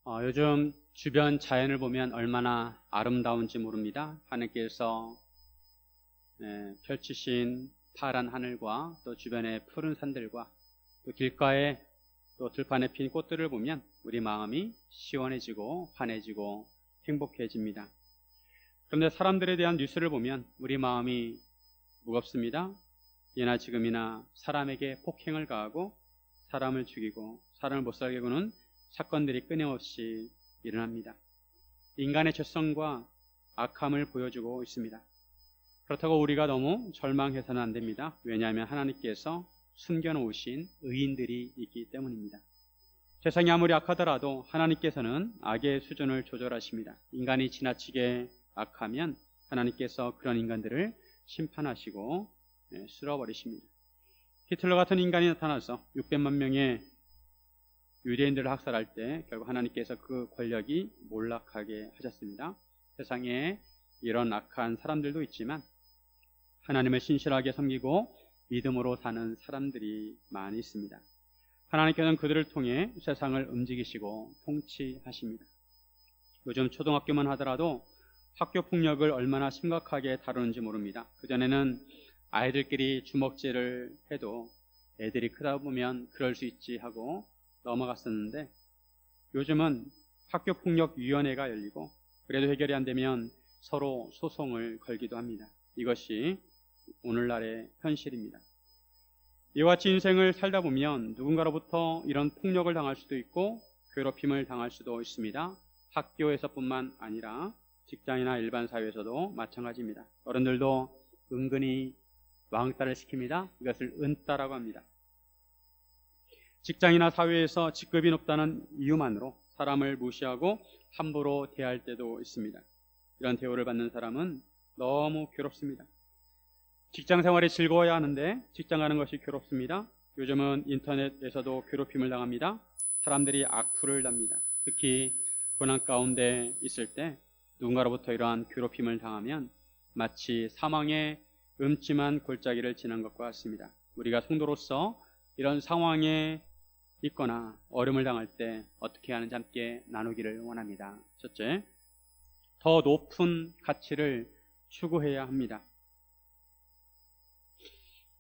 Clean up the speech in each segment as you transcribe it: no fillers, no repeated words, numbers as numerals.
요즘 주변 자연을 보면 얼마나 아름다운지 모릅니다. 하느님께서 펼치신 파란 하늘과 또 주변의 푸른 산들과 또 길가에 또 들판에 핀 꽃들을 보면 우리 마음이 시원해지고 환해지고 행복해집니다. 그런데 사람들에 대한 뉴스를 보면 우리 마음이 무겁습니다. 예나 지금이나 사람에게 폭행을 가하고 사람을 죽이고 사람을 못살게 구는 사건들이 끊임없이 일어납니다. 인간의 죄성과 악함을 보여주고 있습니다. 그렇다고 우리가 너무 절망해서는 안 됩니다. 왜냐하면 하나님께서 숨겨놓으신 의인들이 있기 때문입니다. 세상이 아무리 악하더라도 하나님께서는 악의 수준을 조절하십니다. 인간이 지나치게 악하면 하나님께서 그런 인간들을 심판하시고 쓸어버리십니다. 히틀러 같은 인간이 나타나서 600만 명의 유대인들을 학살할 때 결국 하나님께서 그 권력이 몰락하게 하셨습니다. 세상에 이런 악한 사람들도 있지만 하나님을 신실하게 섬기고 믿음으로 사는 사람들이 많이 있습니다. 하나님께서는 그들을 통해 세상을 움직이시고 통치하십니다. 요즘 초등학교만 하더라도 학교 폭력을 얼마나 심각하게 다루는지 모릅니다. 그전에는 아이들끼리 주먹질을 해도 애들이 크다 보면 그럴 수 있지 하고 넘어갔었는데 요즘은 학교폭력위원회가 열리고 그래도 해결이 안 되면 서로 소송을 걸기도 합니다. 이것이 오늘날의 현실입니다. 이와 같이 인생을 살다 보면 누군가로부터 이런 폭력을 당할 수도 있고 괴롭힘을 당할 수도 있습니다. 학교에서뿐만 아니라 직장이나 일반 사회에서도 마찬가지입니다. 어른들도 은근히 왕따를 시킵니다. 이것을 은따라고 합니다. 직장이나 사회에서 직급이 높다는 이유만으로 사람을 무시하고 함부로 대할 때도 있습니다. 이런 대우를 받는 사람은 너무 괴롭습니다. 직장 생활이 즐거워야 하는데 직장 가는 것이 괴롭습니다. 요즘은 인터넷에서도 괴롭힘을 당합니다. 사람들이 악플을 답니다. 특히 고난 가운데 있을 때 누군가로부터 이러한 괴롭힘을 당하면 마치 사망의 음침한 골짜기를 지난 것과 같습니다. 우리가 성도로서 이런 상황에 있거나 어려움을 당할 때 어떻게 하는지 함께 나누기를 원합니다. 첫째, 더 높은 가치를 추구해야 합니다.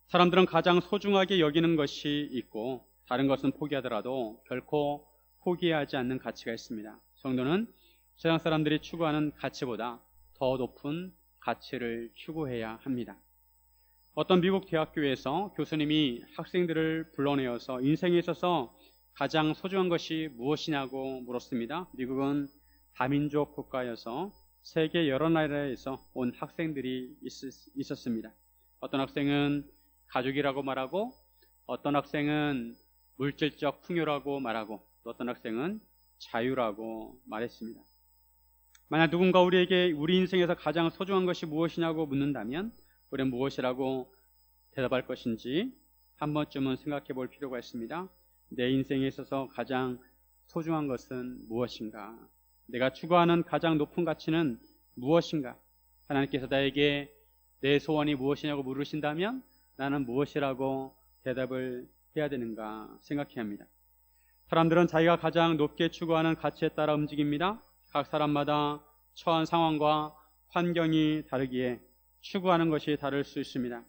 사람들은 가장 소중하게 여기는 것이 있고 다른 것은 포기하더라도 결코 포기하지 않는 가치가 있습니다. 성도는 세상 사람들이 추구하는 가치보다 더 높은 가치를 추구해야 합니다. 어떤 미국 대학교에서 교수님이 학생들을 불러내어서 인생에 있어서 가장 소중한 것이 무엇이냐고 물었습니다. 미국은 다민족 국가여서 세계 여러 나라에서 온 학생들이 있었습니다. 어떤 학생은 가족이라고 말하고 어떤 학생은 물질적 풍요라고 말하고 또 어떤 학생은 자유라고 말했습니다. 만약 누군가 우리에게 우리 인생에서 가장 소중한 것이 무엇이냐고 묻는다면 우리는 무엇이라고 대답할 것인지 한 번쯤은 생각해 볼 필요가 있습니다. 내 인생에 있어서 가장 소중한 것은 무엇인가? 내가 추구하는 가장 높은 가치는 무엇인가? 하나님께서 나에게 내 소원이 무엇이냐고 물으신다면 나는 무엇이라고 대답을 해야 되는가 생각해야 합니다. 사람들은 자기가 가장 높게 추구하는 가치에 따라 움직입니다. 각 사람마다 처한 상황과 환경이 다르기에 추구하는 것이 다를 수 있습니다.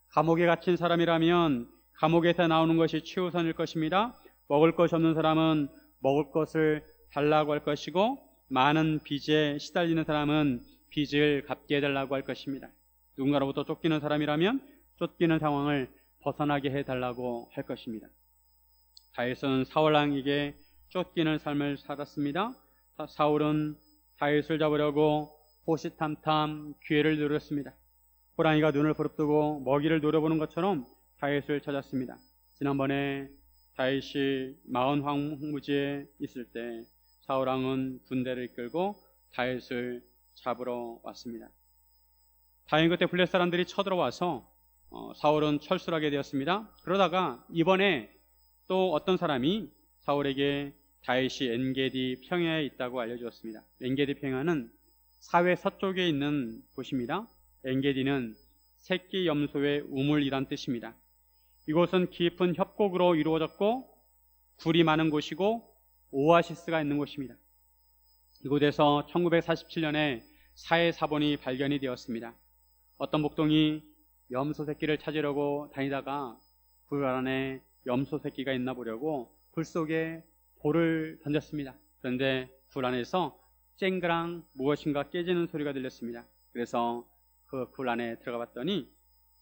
감옥에 갇힌 사람이라면 감옥에서 나오는 것이 최우선일 것입니다. 먹을 것이 없는 사람은 먹을 것을 달라고 할 것이고 많은 빚에 시달리는 사람은 빚을 갚게 해달라고 할 것입니다. 누군가로부터 쫓기는 사람이라면 쫓기는 상황을 벗어나게 해달라고 할 것입니다. 다윗은 사울 왕에게 쫓기는 삶을 살았습니다. 사울은 다윗을 잡으려고 호시탐탐 기회를 노렸습니다. 호랑이가 눈을 부릅뜨고 먹이를 노려보는 것처럼 다윗을 찾았습니다. 지난번에 다윗이 마온 황무지에 있을 때 사울 왕은 군대를 이끌고 다윗을 잡으러 왔습니다. 다행 그때 블레셋 사람들이 쳐들어와서 사울은 철수하게 되었습니다. 그러다가 이번에 또 어떤 사람이 사울에게 다윗이 엔게디 평야에 있다고 알려주었습니다. 엔게디 평야는 사회 서쪽에 있는 곳입니다. 엔게디는 새끼 염소의 우물이란 뜻입니다. 이곳은 깊은 협곡으로 이루어졌고 굴이 많은 곳이고 오아시스가 있는 곳입니다. 이곳에서 1947년에 사해사본이 발견이 되었습니다. 어떤 목동이 염소 새끼를 찾으려고 다니다가 굴 안에 염소 새끼가 있나 보려고 굴 속에 돌을 던졌습니다. 그런데 굴 안에서 쨍그랑 무엇인가 깨지는 소리가 들렸습니다. 그래서 그 굴 안에 들어가 봤더니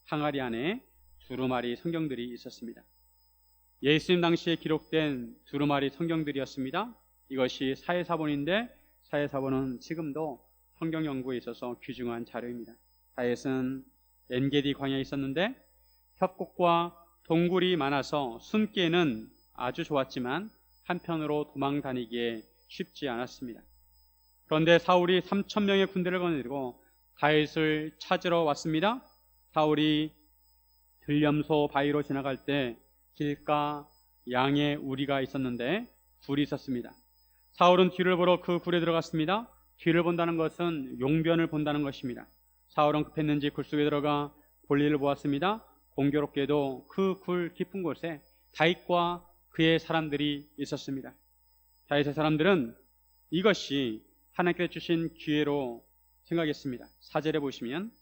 항아리 안에 두루마리 성경들이 있었습니다. 예수님 당시에 기록된 두루마리 성경들이었습니다. 이것이 사해사본인데 사해사본은 지금도 성경 연구에 있어서 귀중한 자료입니다. 다윗은 엔게디 광야에 있었는데 협곡과 동굴이 많아서 숨기에는 아주 좋았지만 한편으로 도망 다니기에 쉽지 않았습니다. 그런데 사울이 3,000명의 군대를 거느리고 다윗을 찾으러 왔습니다. 사울이 들염소 바위로 지나갈 때 길가 양의 우리가 있었는데 굴이 있었습니다. 사울은 뒤를 보러 그 굴에 들어갔습니다. 뒤를 본다는 것은 용변을 본다는 것입니다. 사울은 급했는지 굴 속에 들어가 볼일을 보았습니다. 공교롭게도 그 굴 깊은 곳에 다윗과 그의 사람들이 있었습니다. 다윗의 사람들은 이것이 하나님께서 주신 기회로 생각했습니다. 4절에 보시면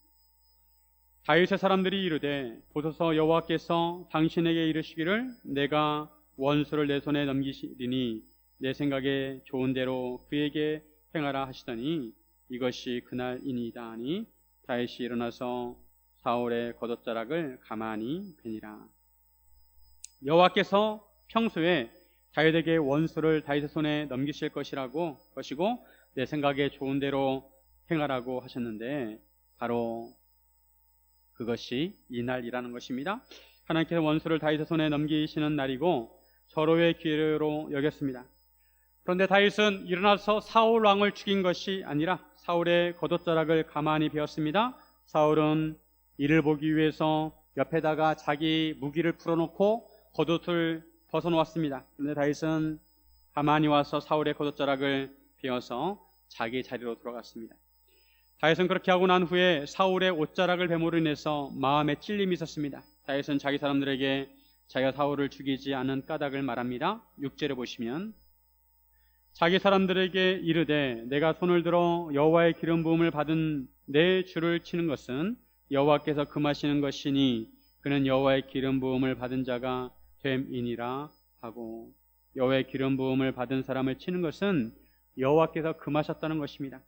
다윗의 사람들이 이르되 보소서 여호와께서 당신에게 이르시기를 내가 원수를 내 손에 넘기시리니 내 생각에 좋은 대로 그에게 행하라 하시더니 이것이 그날이니이다 하니 다윗이 일어나서 사울의 겉옷자락을 가만히 베니라. 여호와께서 평소에 다윗에게 원수를 다윗의 손에 넘기실 것이고 내 생각에 좋은 대로 행하라고 하셨는데 바로 그것이 이날이라는 것입니다. 하나님께서 원수를 다윗의 손에 넘기시는 날이고 서로의 기회로 여겼습니다. 그런데 다윗은 일어나서 사울 왕을 죽인 것이 아니라 사울의 겉옷자락을 가만히 베었습니다. 사울은 이를 보기 위해서 옆에다가 자기 무기를 풀어놓고 겉옷을 벗어놓았습니다. 그런데 다윗은 가만히 와서 사울의 겉옷자락을 베어서 자기 자리로 돌아갔습니다. 다윗은 그렇게 하고 난 후에 사울의 옷자락을 뱀으로 인해서 마음에 찔림이 있었습니다. 다윗은 자기 사람들에게 자기가 사울을 죽이지 않은 까닭을 말합니다. 6절에 보시면 자기 사람들에게 이르되 내가 손을 들어 여호와의 기름 부음을 받은 내 주를 치는 것은 여호와께서 금하시는 것이니 그는 여호와의 기름 부음을 받은 자가 됨이니라 하고 여호와의 기름 부음을 받은 사람을 치는 것은 여호와께서 금하셨다는 것입니다.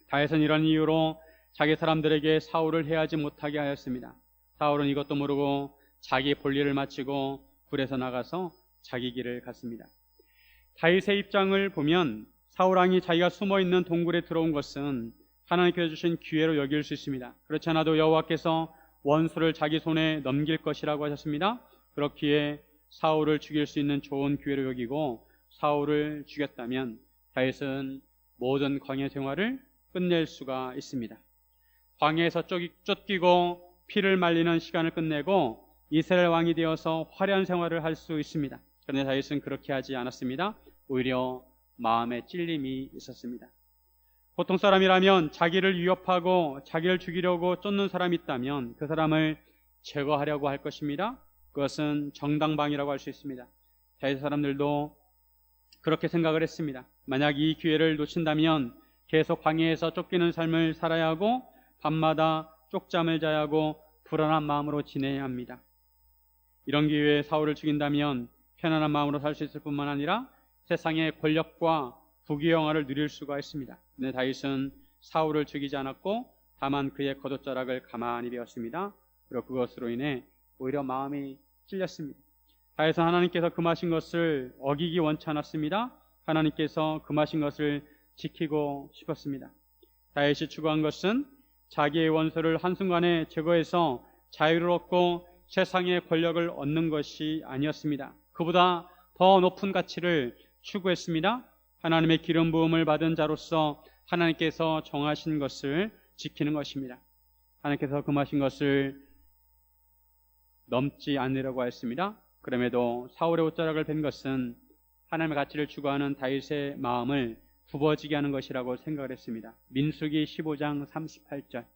다윗은 이런 이유로 자기 사람들에게 사울을 해하지 못하게 하였습니다. 사울은 이것도 모르고 자기 볼일을 마치고 굴에서 나가서 자기 길을 갔습니다. 다윗의 입장을 보면 사울 왕이 자기가 숨어있는 동굴에 들어온 것은 하나님께서 주신 기회로 여길 수 있습니다. 그렇지 않아도 여호와께서 원수를 자기 손에 넘길 것이라고 하셨습니다. 그렇기에 사울을 죽일 수 있는 좋은 기회로 여기고 사울을 죽였다면 다윗은 모든 광야 생활을 끝낼 수가 있습니다. 광야에서 쫓기고 피를 말리는 시간을 끝내고 이스라엘 왕이 되어서 화려한 생활을 할 수 있습니다. 그런데 다윗은 그렇게 하지 않았습니다. 오히려 마음에 찔림이 있었습니다. 보통 사람이라면 자기를 위협하고 자기를 죽이려고 쫓는 사람이 있다면 그 사람을 제거하려고 할 것입니다. 그것은 정당방위라고 할 수 있습니다. 다윗 사람들도 그렇게 생각을 했습니다. 만약 이 기회를 놓친다면 계속 광야에서 쫓기는 삶을 살아야 하고 밤마다 쪽잠을 자야 하고 불안한 마음으로 지내야 합니다. 이런 기회에 사울을 죽인다면 편안한 마음으로 살 수 있을 뿐만 아니라 세상의 권력과 부귀영화를 누릴 수가 있습니다. 그런데 다윗은 사울을 죽이지 않았고 다만 그의 겉옷자락을 가만히 베었습니다. 그리고 그것으로 인해 오히려 마음이 찔렸습니다. 다윗은 하나님께서 금하신 것을 어기기 원치 않았습니다. 하나님께서 금하신 것을 지키고 싶었습니다. 다윗이 추구한 것은 자기의 원수를 한순간에 제거해서 자유를 얻고 세상의 권력을 얻는 것이 아니었습니다. 그보다 더 높은 가치를 추구했습니다. 하나님의 기름 부음을 받은 자로서 하나님께서 정하신 것을 지키는 것입니다. 하나님께서 금하신 것을 넘지 않으려고 했습니다. 그럼에도 사울의 옷자락을 벤 것은 하나님의 가치를 추구하는 다윗의 마음을 굽어지게 하는 것이라고 생각을 했습니다. 민수기 15장 38절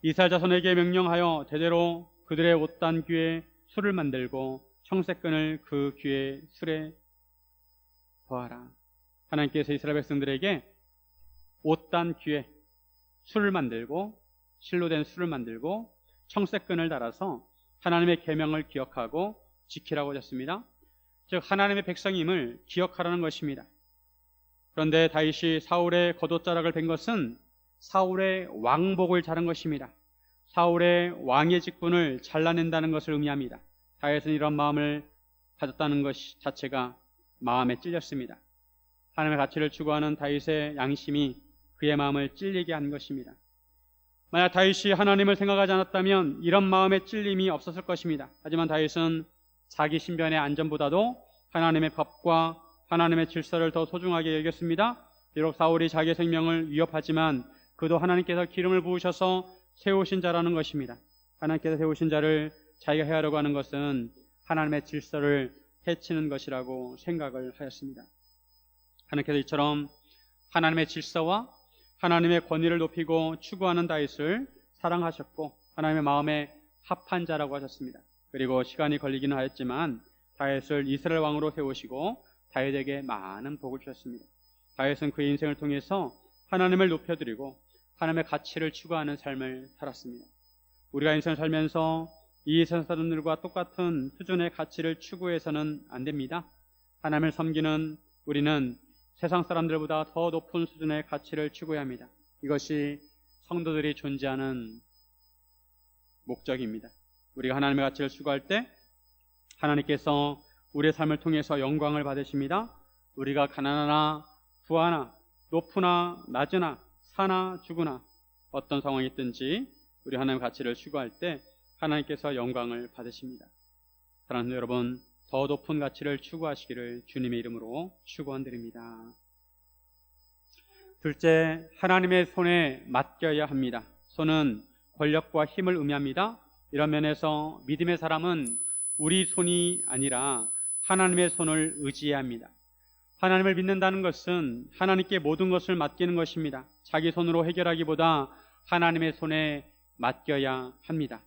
이스라엘 자손에게 명령하여 대대로 그들의 옷단 귀에 술을 만들고 청색끈을 그 귀에 술에 더하라. 하나님께서 이스라엘 백성들에게 옷단 귀에 술을 만들고 실로 된 술을 만들고 청색끈을 달아서 하나님의 계명을 기억하고 지키라고 하셨습니다. 즉 하나님의 백성임을 기억하라는 것입니다. 그런데 다윗이 사울의 겉옷자락을 벤 것은 사울의 왕복을 자른 것입니다. 사울의 왕의 직분을 잘라낸다는 것을 의미합니다. 다윗은 이런 마음을 가졌다는 것 자체가 마음에 찔렸습니다. 하나님의 가치를 추구하는 다윗의 양심이 그의 마음을 찔리게 한 것입니다. 만약 다윗이 하나님을 생각하지 않았다면 이런 마음의 찔림이 없었을 것입니다. 하지만 다윗은 자기 신변의 안전보다도 하나님의 법과 하나님의 질서를 더 소중하게 여겼습니다. 비록 사울이 자기의 생명을 위협하지만 그도 하나님께서 기름을 부으셔서 세우신 자라는 것입니다. 하나님께서 세우신 자를 자기가 해하려고 하는 것은 하나님의 질서를 해치는 것이라고 생각을 하였습니다. 하나님께서 이처럼 하나님의 질서와 하나님의 권위를 높이고 추구하는 다윗을 사랑하셨고 하나님의 마음에 합한 자라고 하셨습니다. 그리고 시간이 걸리기는 하였지만 다윗을 이스라엘 왕으로 세우시고 다윗에게 많은 복을 주셨습니다. 다윗은 그의 인생을 통해서 하나님을 높여드리고 하나님의 가치를 추구하는 삶을 살았습니다. 우리가 인생을 살면서 이 세상 사람들과 똑같은 수준의 가치를 추구해서는 안 됩니다. 하나님을 섬기는 우리는 세상 사람들보다 더 높은 수준의 가치를 추구해야 합니다. 이것이 성도들이 존재하는 목적입니다. 우리가 하나님의 가치를 추구할 때 하나님께서 우리의 삶을 통해서 영광을 받으십니다. 우리가 가난하나 부하나 높으나 낮으나 사나 죽으나 어떤 상황이 있든지 우리 하나님의 가치를 추구할 때 하나님께서 영광을 받으십니다. 사랑하는 여러분, 더 높은 가치를 추구하시기를 주님의 이름으로 축원드립니다. 둘째, 하나님의 손에 맡겨야 합니다. 손은 권력과 힘을 의미합니다. 이런 면에서 믿음의 사람은 우리 손이 아니라 하나님의 손을 의지해야 합니다. 하나님을 믿는다는 것은 하나님께 모든 것을 맡기는 것입니다. 자기 손으로 해결하기보다 하나님의 손에 맡겨야 합니다.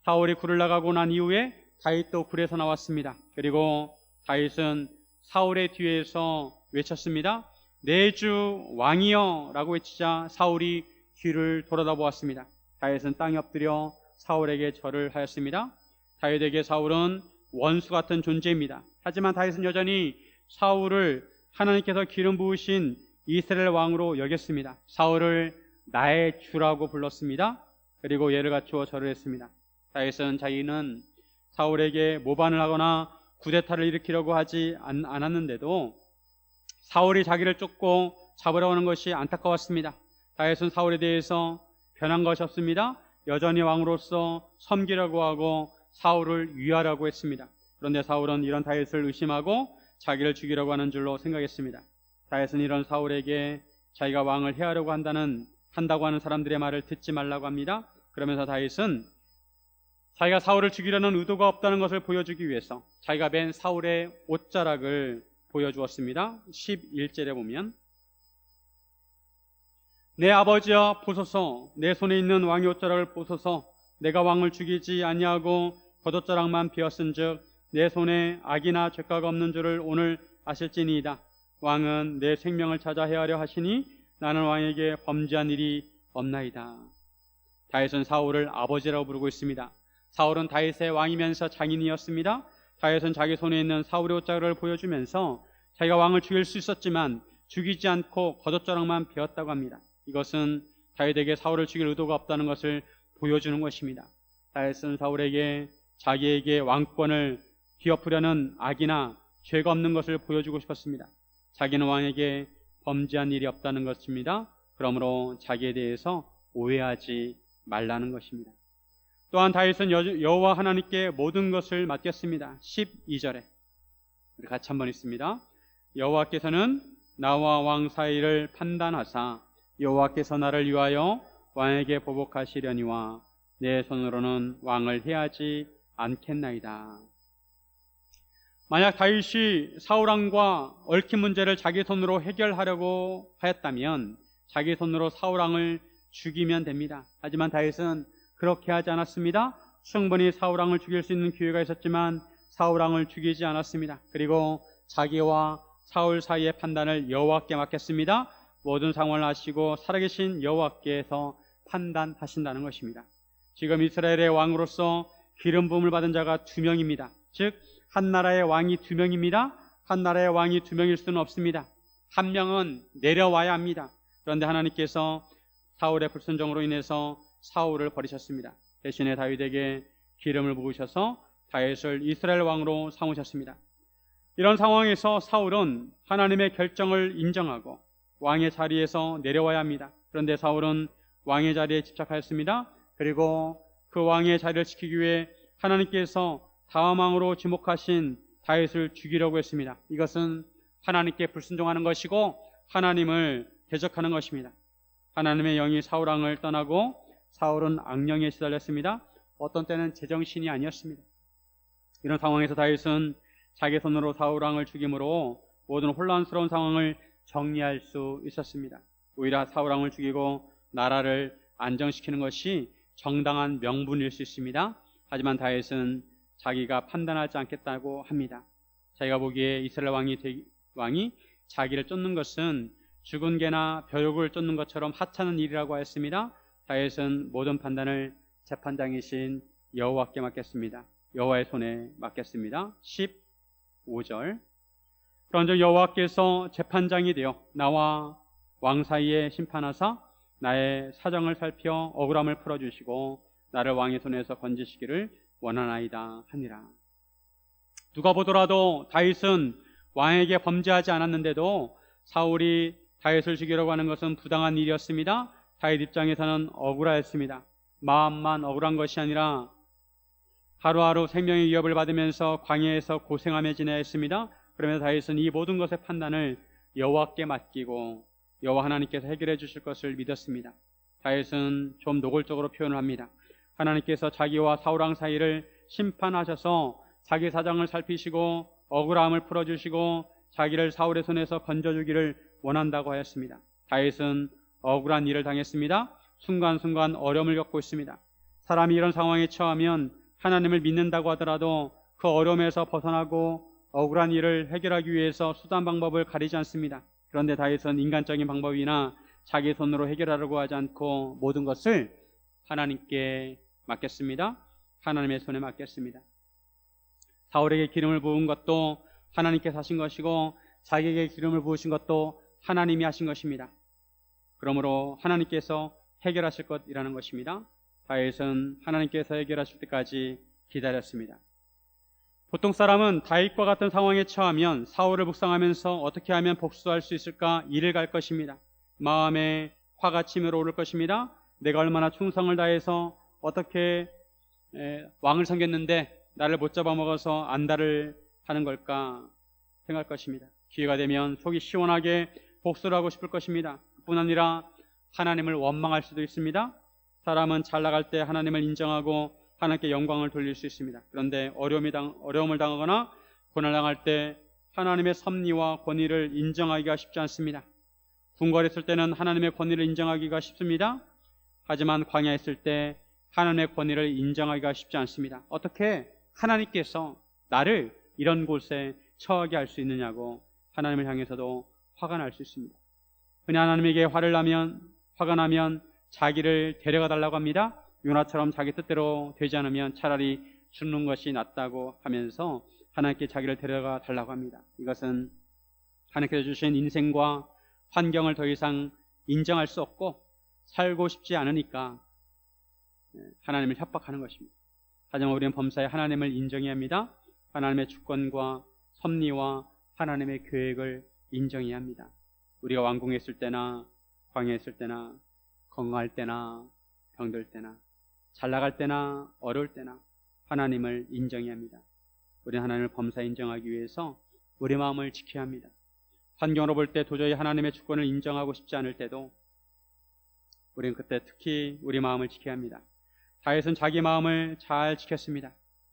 사울이 굴을 나가고 난 이후에 다윗도 굴에서 나왔습니다. 그리고 다윗은 사울의 뒤에서 외쳤습니다. 내 주 왕이여 라고 외치자 사울이 뒤를 돌아다보았습니다. 다윗은 땅에 엎드려 사울에게 절을 하였습니다. 다윗에게 사울은 원수 같은 존재입니다. 하지만 다윗은 여전히 사울을 하나님께서 기름 부으신 이스라엘 왕으로 여겼습니다. 사울을 나의 주라고 불렀습니다. 그리고 예를 갖추어 절을 했습니다. 다윗은 자기는 사울에게 모반을 하거나 쿠데타를 일으키려고 하지 않았는데도 사울이 자기를 쫓고 잡으려고 하는 것이 안타까웠습니다. 다윗은 사울에 대해서 변한 것이 없습니다. 여전히 왕으로서 섬기려고 하고 사울을 위하려고 했습니다. 그런데 사울은 이런 다윗을 의심하고 자기를 죽이려고 하는 줄로 생각했습니다. 다윗은 이런 사울에게 자기가 왕을 해하려고 한다고 하는 사람들의 말을 듣지 말라고 합니다. 그러면서 다윗은 자기가 사울을 죽이려는 의도가 없다는 것을 보여주기 위해서 자기가 맨 사울의 옷자락을 보여주었습니다. 11절에 보면 내 아버지여 보소서, 내 손에 있는 왕의 옷자락을 보소서. 내가 왕을 죽이지 아니하고 겉옷자락만 비었은즉 내 손에 악이나 죄가가 없는 줄을 오늘 아실지니이다. 왕은 내 생명을 찾아 해하려 하시니 나는 왕에게 범죄한 일이 없나이다. 다윗은 사울을 아버지라고 부르고 있습니다. 사울은 다윗의 왕이면서 장인이었습니다. 다윗은 자기 손에 있는 사울의 옷자락을 보여주면서 자기가 왕을 죽일 수 있었지만 죽이지 않고 겉옷자락만 베었다고 합니다. 이것은 다윗에게 사울을 죽일 의도가 없다는 것을 보여주는 것입니다. 다윗은 사울에게 자기에게 왕권을 뒤엎으려는 악이나 죄가 없는 것을 보여주고 싶었습니다. 자기는 왕에게 범죄한 일이 없다는 것입니다. 그러므로 자기에 대해서 오해하지 말라는 것입니다. 또한 다윗은 여호와 하나님께 모든 것을 맡겼습니다. 12절에 우리 같이 한번 읽습니다. 여호와께서는 나와 왕 사이를 판단하사 여호와께서 나를 위하여 왕에게 보복하시려니와 내 손으로는 왕을 해하지 않겠나이다. 만약 다윗이 사울왕과 얽힌 문제를 자기 손으로 해결하려고 하였다면 자기 손으로 사울왕을 죽이면 됩니다. 하지만 다윗은 그렇게 하지 않았습니다. 충분히 사울왕을 죽일 수 있는 기회가 있었지만 사울왕을 죽이지 않았습니다. 그리고 자기와 사울 사이의 판단을 여호와께 맡겼습니다. 모든 상황을 아시고 살아계신 여호와께서 판단하신다는 것입니다. 지금 이스라엘의 왕으로서 기름 부음을 받은 자가 2명입니다. 즉 한 나라의 왕이 2명입니다. 한 나라의 왕이 2명일 수는 없습니다. 한 명은 내려와야 합니다. 그런데 하나님께서 사울의 불순종으로 인해서 사울을 버리셨습니다. 대신에 다윗에게 기름을 부으셔서 다윗을 이스라엘 왕으로 삼으셨습니다. 이런 상황에서 사울은 하나님의 결정을 인정하고 왕의 자리에서 내려와야 합니다. 그런데 사울은 왕의 자리에 집착하였습니다. 그리고 그 왕의 자리를 지키기 위해 하나님께서 다음 왕으로 지목하신 다윗을 죽이려고 했습니다. 이것은 하나님께 불순종하는 것이고 하나님을 대적하는 것입니다. 하나님의 영이 사울 왕을 떠나고 사울은 악령에 시달렸습니다. 어떤 때는 제정신이 아니었습니다. 이런 상황에서 다윗은 자기 손으로 사울 왕을 죽임으로 모든 혼란스러운 상황을 정리할 수 있었습니다. 오히려 사울 왕을 죽이고 나라를 안정시키는 것이 정당한 명분일 수 있습니다. 하지만 다윗은 자기가 판단하지 않겠다고 합니다. 자기가 보기에 이스라엘 왕이 자기를 쫓는 것은 죽은 개나 벼룩을 쫓는 것처럼 하찮은 일이라고 하였습니다. 다윗은 모든 판단을 재판장이신 여호와께 맡겼습니다. 여호와의 손에 맡겼습니다. 15절 그런즉 여호와께서 재판장이 되어 나와 왕 사이에 심판하사 나의 사정을 살펴 억울함을 풀어주시고 나를 왕의 손에서 건지시기를 원하나이다 하니라. 누가 보더라도 다윗은 왕에게 범죄하지 않았는데도 사울이 다윗을 죽이려고 하는 것은 부당한 일이었습니다. 다윗 입장에서는 억울하였습니다. 마음만 억울한 것이 아니라 하루하루 생명의 위협을 받으면서 광야에서 고생하며 지내야 했습니다. 그러면서 다윗은 이 모든 것의 판단을 여호와께 맡기고 여호와 하나님께서 해결해 주실 것을 믿었습니다. 다윗은 좀 노골적으로 표현을 합니다. 하나님께서 자기와 사울왕 사이를 심판하셔서 자기 사정을 살피시고 억울함을 풀어주시고 자기를 사울의 손에서 건져주기를 원한다고 하였습니다. 다윗은 억울한 일을 당했습니다. 순간순간 어려움을 겪고 있습니다. 사람이 이런 상황에 처하면 하나님을 믿는다고 하더라도 그 어려움에서 벗어나고 억울한 일을 해결하기 위해서 수단 방법을 가리지 않습니다. 그런데 다윗은 인간적인 방법이나 자기 손으로 해결하려고 하지 않고 모든 것을 하나님께 맡겼습니다. 하나님의 손에 맡겼습니다. 사울에게 기름을 부은 것도 하나님께서 하신 것이고 자기에게 기름을 부으신 것도 하나님이 하신 것입니다. 그러므로 하나님께서 해결하실 것이라는 것입니다. 다윗은 하나님께서 해결하실 때까지 기다렸습니다. 보통 사람은 다윗과 같은 상황에 처하면 사울을 묵상하면서 어떻게 하면 복수할 수 있을까 일을 갈 것입니다. 마음에 화가 치밀어 오를 것입니다. 내가 얼마나 충성을 다해서 어떻게 왕을 섬겼는데 나를 못 잡아먹어서 안달을 하는 걸까 생각할 것입니다. 기회가 되면 속이 시원하게 복수를 하고 싶을 것입니다. 뿐 아니라 하나님을 원망할 수도 있습니다. 사람은 잘 나갈 때 하나님을 인정하고 하나님께 영광을 돌릴 수 있습니다. 그런데 어려움을 당하거나 고난을 당할 때 하나님의 섭리와 권위를 인정하기가 쉽지 않습니다. 궁궐했을 때는 하나님의 권위를 인정하기가 쉽습니다. 하지만 광야에 있을 때 하나님의 권위를 인정하기가 쉽지 않습니다. 어떻게 하나님께서 나를 이런 곳에 처하게 할 수 있느냐고 하나님을 향해서도 화가 날 수 있습니다. 흔히 하나님에게 화가 나면 자기를 데려가 달라고 합니다. 요나처럼 자기 뜻대로 되지 않으면 차라리 죽는 것이 낫다고 하면서 하나님께 자기를 데려가 달라고 합니다. 이것은 하나님께서 주신 인생과 환경을 더 이상 인정할 수 없고 살고 싶지 않으니까 하나님을 협박하는 것입니다. 하지만 우리는 범사에 하나님을 인정해야 합니다. 하나님의 주권과 섭리와 하나님의 계획을 인정해야 합니다. 우리가 왕궁에 있을 때나 광야에 있을 때나 건강할 때나 병들 때나 잘 나갈 때나 어려울 때나 하나님을 인정해야 합니다. 우리는 하나님을 범사에 인정하기 위해서 우리 마음을 지켜야 합니다. 환경으로 볼 때 도저히 하나님의 주권을 인정하고 싶지 않을 때도 우리는 그때 특히 우리 마음을 지켜야 합니다. 다윗은 자기 마음을 잘 지켰습니다.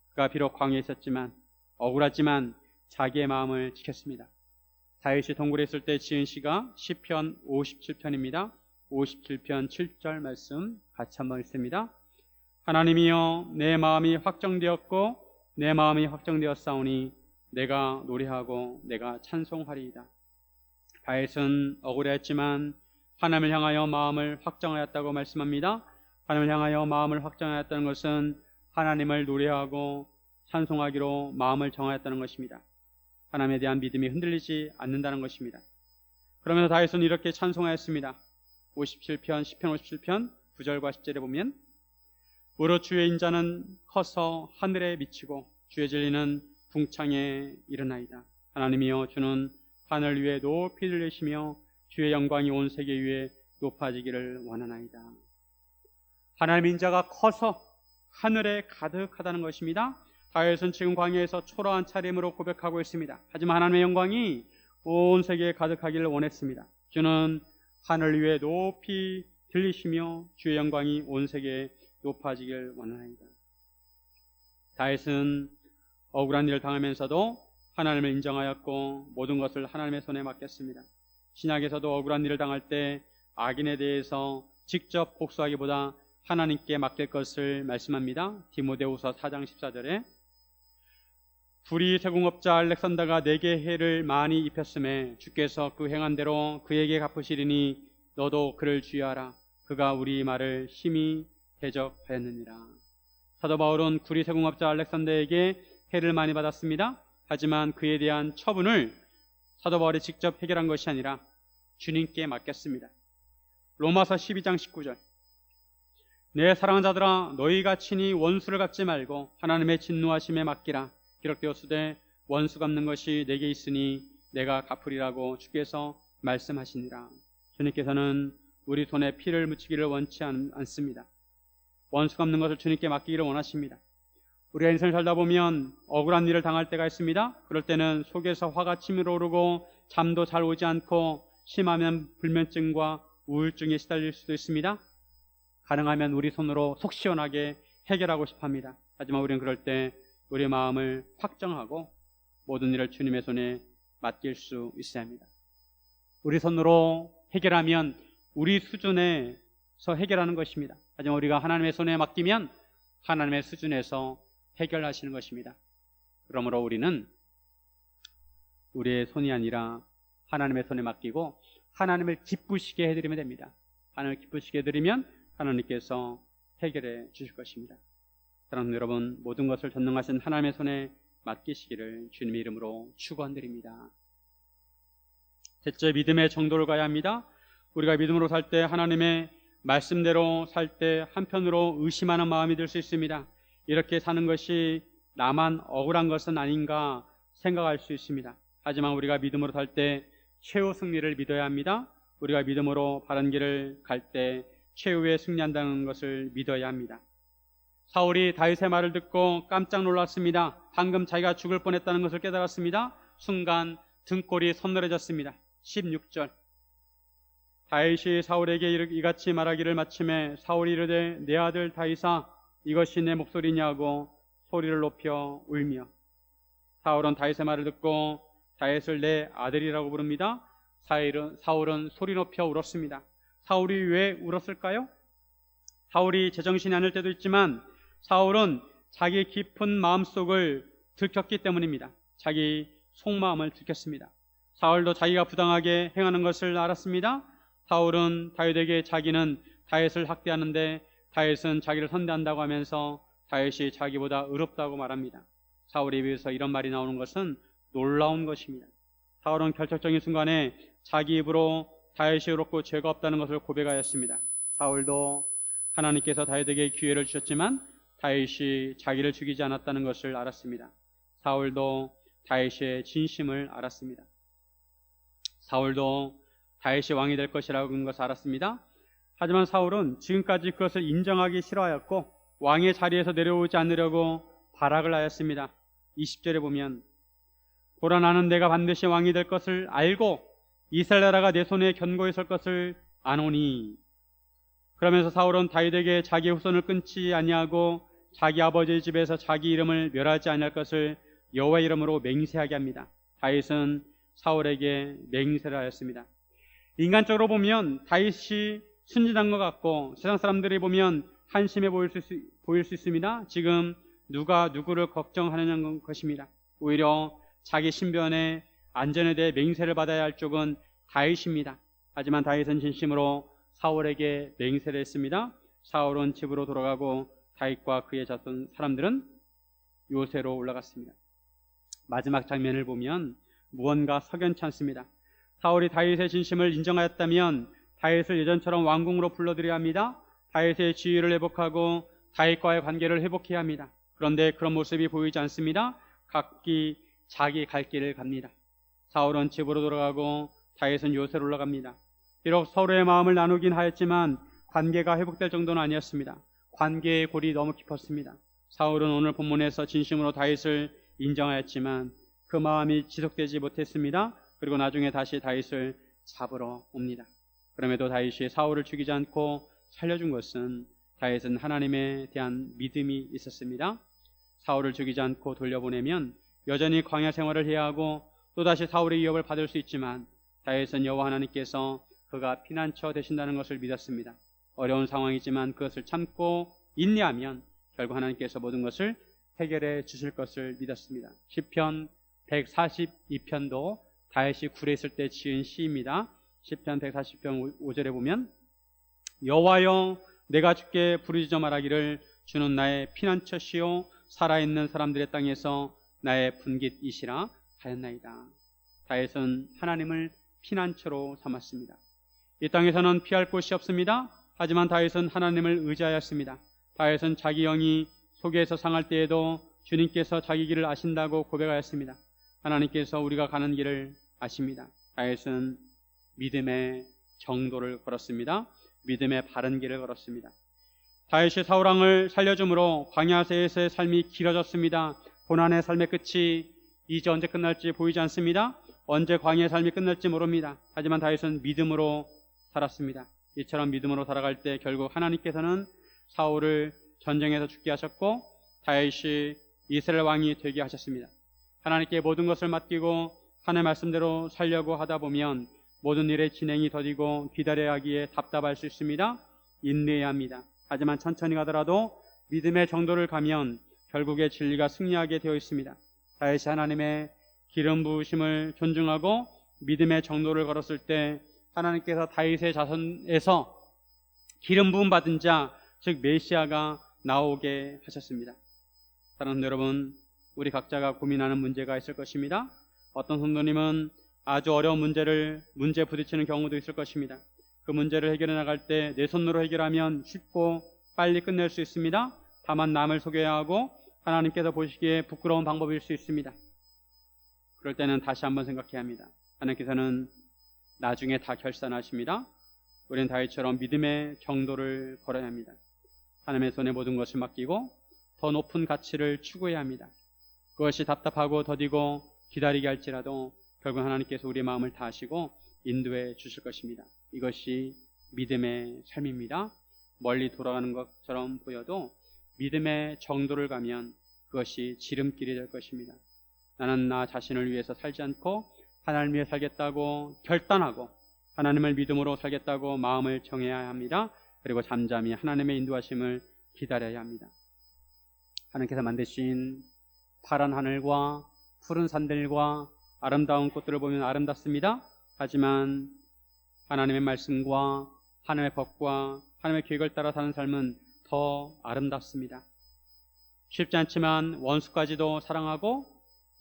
그가 비록 광야에 있었지만 억울하지만 자기의 마음을 지켰습니다. 다윗이 동굴에 있을 때 지은 시가 시편 57편입니다. 57편 7절 말씀 같이 한번 읽습니다. 하나님이여 내 마음이 확정되었고 내 마음이 확정되었사오니 내가 노래하고 내가 찬송하리이다. 다윗은 억울했지만 하나님을 향하여 마음을 확정하였다고 말씀합니다. 하나님을 향하여 마음을 확정하였다는 것은 하나님을 노래하고 찬송하기로 마음을 정하였다는 것입니다. 하나님에 대한 믿음이 흔들리지 않는다는 것입니다. 그러면서 다윗은 이렇게 찬송하였습니다. 57편, 시편 57편 9절과 10절에 보면 무릇 주의 인자는 커서 하늘에 미치고 주의 진리는 궁창에 이르나이다. 하나님이여 주는 하늘 위에 높이 들리시며 주의 영광이 온 세계 위에 높아지기를 원하나이다. 하나님의 인자가 커서 하늘에 가득하다는 것입니다. 다윗은 지금 광야에서 초라한 차림으로 고백하고 있습니다. 하지만 하나님의 영광이 온 세계에 가득하기를 원했습니다. 주는 하늘 위에 높이 들리시며 주의 영광이 온 세계에 높아지길 원하나이다. 다윗은 억울한 일을 당하면서도 하나님을 인정하였고 모든 것을 하나님의 손에 맡겼습니다. 신약에서도 억울한 일을 당할 때 악인에 대해서 직접 복수하기보다 하나님께 맡길 것을 말씀합니다. 디모데후서 4장 14절에 불의 세공업자 알렉산더가 내게 해를 많이 입혔음에 주께서 그 행한 대로 그에게 갚으시리니 너도 그를 주의하라. 그가 우리 말을 심히 대적하였느니라. 사도 바울은 구리 세공업자 알렉산더에게 해를 많이 받았습니다. 하지만 그에 대한 처분을 사도 바울이 직접 해결한 것이 아니라 주님께 맡겼습니다. 로마서 12장 19절 내 사랑하는 자들아 너희가 친히 원수를 갚지 말고 하나님의 진노하심에 맡기라. 기록되었으되 원수 갚는 것이 내게 있으니 내가 갚으리라고 주께서 말씀하시니라. 주님께서는 우리 손에 피를 묻히기를 원치 않습니다. 원수 갚는 것을 주님께 맡기기를 원하십니다. 우리가 인생을 살다 보면 억울한 일을 당할 때가 있습니다. 그럴 때는 속에서 화가 치밀어 오르고 잠도 잘 오지 않고 심하면 불면증과 우울증에 시달릴 수도 있습니다. 가능하면 우리 손으로 속 시원하게 해결하고 싶어 합니다. 하지만 우리는 그럴 때 우리의 마음을 확정하고 모든 일을 주님의 손에 맡길 수 있어야 합니다. 우리 손으로 해결하면 우리 수준에서 해결하는 것입니다. 하지만 우리가 하나님의 손에 맡기면 하나님의 수준에서 해결하시는 것입니다. 그러므로 우리는 우리의 손이 아니라 하나님의 손에 맡기고 하나님을 기쁘시게 해드리면 됩니다. 하나님을 기쁘시게 해드리면 하나님께서 해결해 주실 것입니다. 사랑하는 여러분, 모든 것을 전능하신 하나님의 손에 맡기시기를 주님의 이름으로 축원드립니다. 셋째, 믿음의 정도를 가야 합니다. 우리가 믿음으로 살 때 하나님의 말씀대로 살 때 한편으로 의심하는 마음이 들 수 있습니다. 이렇게 사는 것이 나만 억울한 것은 아닌가 생각할 수 있습니다. 하지만 우리가 믿음으로 살 때 최후 승리를 믿어야 합니다. 우리가 믿음으로 바른 길을 갈 때 최후에 승리한다는 것을 믿어야 합니다. 사울이 다윗의 말을 듣고 깜짝 놀랐습니다. 방금 자기가 죽을 뻔했다는 것을 깨달았습니다. 순간 등골이 선늘해졌습니다. 16절 다윗이 사울에게 이같이 말하기를 마침에 사울이 이르되 내 아들 다윗아 이것이 내 목소리냐고 소리를 높여 울며 사울은 다윗의 말을 듣고 다윗을 내 아들이라고 부릅니다. 사울은 소리 높여 울었습니다. 사울이 왜 울었을까요? 사울이 제정신이 아닐 때도 있지만 사울은 자기 깊은 마음속을 들켰기 때문입니다. 자기 속마음을 들켰습니다. 사울도 자기가 부당하게 행하는 것을 알았습니다. 사울은 다윗에게 자기는 다윗을 학대하는데 다윗은 자기를 선대한다고 하면서 다윗이 자기보다 의롭다고 말합니다. 사울에 비해서 이런 말이 나오는 것은 놀라운 것입니다. 사울은 결정적인 순간에 자기 입으로 다윗이 의롭고 죄가 없다는 것을 고백하였습니다. 사울도 하나님께서 다윗에게 기회를 주셨지만 다윗이 자기를 죽이지 않았다는 것을 알았습니다. 사울도 다윗의 진심을 알았습니다. 사울도 다윗이 왕이 될 것이라는 것을 알았습니다. 하지만 사울은 지금까지 그것을 인정하기 싫어하였고 왕의 자리에서 내려오지 않으려고 발악을 하였습니다. 20절에 보면 보라 나는 내가 반드시 왕이 될 것을 알고 이스라엘 나라가 내 손에 견고히 설 것을 아노니. 그러면서 사울은 다윗에게 자기 후손을 끊지 아니하고 자기 아버지의 집에서 자기 이름을 멸하지 아니할 것을 여호와의 이름으로 맹세하게 합니다. 다윗은 사울에게 맹세를 하였습니다. 인간적으로 보면 다윗이 순진한 것 같고 세상 사람들이 보면 한심해 보일 수 있습니다. 지금 누가 누구를 걱정하느냐는 것입니다. 오히려 자기 신변의 안전에 대해 맹세를 받아야 할 쪽은 다윗입니다. 하지만 다윗은 진심으로 사울에게 맹세를 했습니다. 사울은 집으로 돌아가고 다윗과 그의 자손 사람들은 요새로 올라갔습니다. 마지막 장면을 보면 무언가 석연치 않습니다. 사울이 다윗의 진심을 인정하였다면 다윗을 예전처럼 왕궁으로 불러들여야 합니다. 다윗의 지위를 회복하고 다윗과의 관계를 회복해야 합니다. 그런데 그런 모습이 보이지 않습니다. 각기 자기 갈 길을 갑니다. 사울은 집으로 돌아가고 다윗은 요새로 올라갑니다. 비록 서로의 마음을 나누긴 하였지만 관계가 회복될 정도는 아니었습니다. 관계의 골이 너무 깊었습니다. 사울은 오늘 본문에서 진심으로 다윗을 인정하였지만 그 마음이 지속되지 못했습니다. 그리고 나중에 다시 다윗을 잡으러 옵니다. 그럼에도 다윗이 사울을 죽이지 않고 살려준 것은 다윗은 하나님에 대한 믿음이 있었습니다. 사울을 죽이지 않고 돌려보내면 여전히 광야 생활을 해야 하고 또다시 사울의 위협을 받을 수 있지만 다윗은 여호와 하나님께서 그가 피난처 되신다는 것을 믿었습니다. 어려운 상황이지만 그것을 참고 인내하면 결국 하나님께서 모든 것을 해결해 주실 것을 믿었습니다. 시편 142편도 다윗이 굴에 있을 때 지은 시입니다. 시편 140편 5절에 보면 여호와여 내가 주께 부르짖어 말하기를 주는 나의 피난처시요 살아있는 사람들의 땅에서 나의 분깃이시라 하였나이다. 다윗은 하나님을 피난처로 삼았습니다. 이 땅에서는 피할 곳이 없습니다. 하지만 다윗은 하나님을 의지하였습니다. 다윗은 자기 영이 속에서 상할 때에도 주님께서 자기 길을 아신다고 고백하였습니다. 하나님께서 우리가 가는 길을 아십니다. 다윗은 믿음의 정도를 걸었습니다. 믿음의 바른 길을 걸었습니다. 다윗이 사울왕을 살려줌으로 광야세에서의 삶이 길어졌습니다. 고난의 삶의 끝이 이제 언제 끝날지 보이지 않습니다. 언제 광야의 삶이 끝날지 모릅니다. 하지만 다윗은 믿음으로 살았습니다. 이처럼 믿음으로 살아갈 때 결국 하나님께서는 사울을 전쟁에서 죽게 하셨고 다윗이 이스라엘 왕이 되게 하셨습니다. 하나님께 모든 것을 맡기고 하나님의 말씀대로 살려고 하다 보면 모든 일의 진행이 더디고 기다려야 하기에 답답할 수 있습니다. 인내해야 합니다. 하지만 천천히 가더라도 믿음의 정도를 가면 결국에 진리가 승리하게 되어 있습니다. 다윗이 하나님의 기름 부으심을 존중하고 믿음의 정도를 걸었을 때 하나님께서 다윗의 자손에서 기름 부음 받은 자, 즉 메시아가 나오게 하셨습니다. 사랑하는 여러분, 우리 각자가 고민하는 문제가 있을 것입니다. 어떤 성도님은 아주 어려운 문제 부딪히는 경우도 있을 것입니다. 그 문제를 해결해 나갈 때 내 손으로 해결하면 쉽고 빨리 끝낼 수 있습니다. 다만 남을 속여야 하고 하나님께서 보시기에 부끄러운 방법일 수 있습니다. 그럴 때는 다시 한번 생각해야 합니다. 하나님께서는 나중에 다 결산하십니다. 우리는 다윗처럼 믿음의 정도를 걸어야 합니다. 하나님의 손에 모든 것을 맡기고 더 높은 가치를 추구해야 합니다. 그것이 답답하고 더디고 기다리게 할지라도 결국 하나님께서 우리의 마음을 다 아시고 인도해 주실 것입니다. 이것이 믿음의 삶입니다. 멀리 돌아가는 것처럼 보여도 믿음의 정도를 가면 그것이 지름길이 될 것입니다. 나는 나 자신을 위해서 살지 않고 하나님을 위해 살겠다고 결단하고 하나님을 믿음으로 살겠다고 마음을 정해야 합니다. 그리고 잠잠히 하나님의 인도하심을 기다려야 합니다. 하나님께서 만드신 파란 하늘과 푸른 산들과 아름다운 꽃들을 보면 아름답습니다. 하지만 하나님의 말씀과 하나님의 법과 하나님의 계획을 따라 사는 삶은 더 아름답습니다. 쉽지 않지만 원수까지도 사랑하고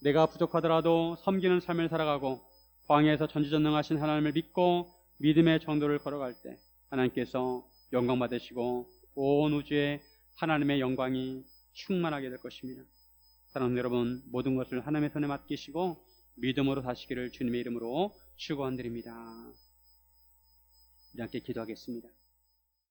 내가 부족하더라도 섬기는 삶을 살아가고 광야에서 전지전능하신 하나님을 믿고 믿음의 정도를 걸어갈 때 하나님께서 영광 받으시고 온 우주에 하나님의 영광이 충만하게 될 것입니다. 사랑하는 여러분, 모든 것을 하나님의 손에 맡기시고 믿음으로 사시기를 주님의 이름으로 축원드립니다. 우리 함께 기도하겠습니다.